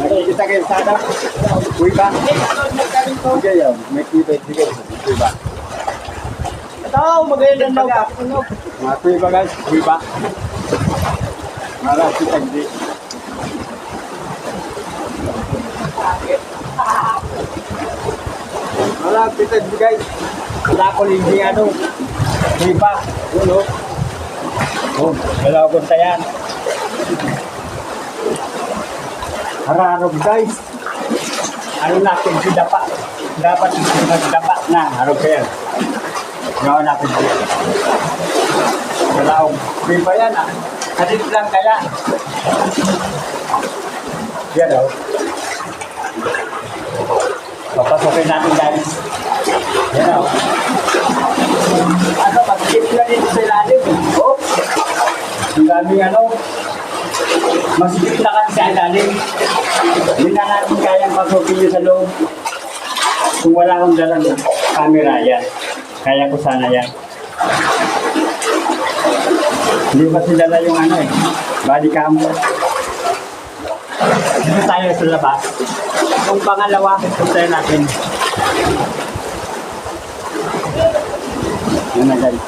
Nakikita kayo sa akin? Uy ba? Sige yun. May kuya sige. Uy ba? Ito, magayon daw. Mga kuya ba guys? Uy ba? Marami si Tagdi. Marami si Tagdi guys. Wala ko hindi ano. Uy ba? Yun o. Oh, dalawa ko tayan. Hararog guys. Ano natin si Dapa? Dapat magdapa na. Harog kayo. Gawin natin siya. Dalaong. Uy ba yan ah? Hadit lang kaya. Yan o. Papasokin natin guys. Yan o. Ano, pag-tip na dito sa ilalim. Oh. Ang daming ano. Masigit na kasi sa ilalim. Hindi na natin kayang pasokin nyo sa loob. Kung wala akong dalang camera yan. Kaya ko sana yan. Hindi pa sila yung ano eh. Body cam. Dito tayo sa labas. Kung pangalawa, puntayo natin. Yan na guys.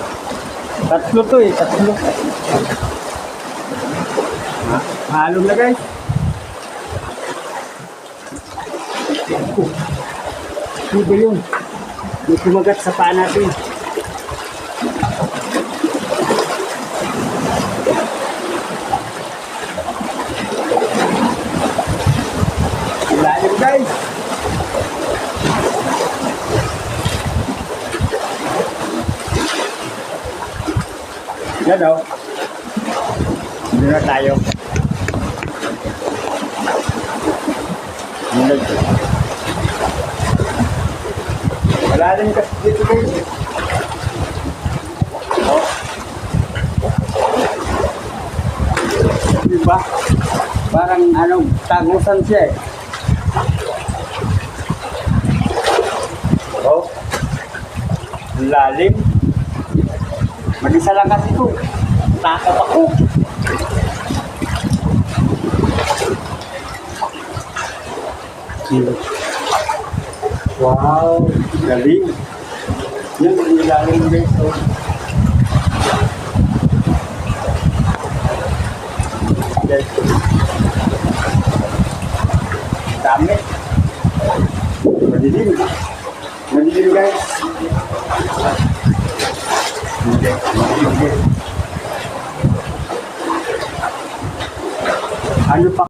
Tatlo to eh. Tatlo. Halong na guys. Ano ba yun? May kumagat sa paa natin. Ilalim guys. Yan o. Hindi na tayo. Wala rin kasi dito guys. Oh. Diba? Parang ano, tagusan siya eh. Oh. Lalim. Mag-isa lang kasi ito. Takot ako. Wow, galing. Yan, galing guys. Oh. Guys. Dami. Madilim. Madilim guys. Okay, madilim guys. Ano pa?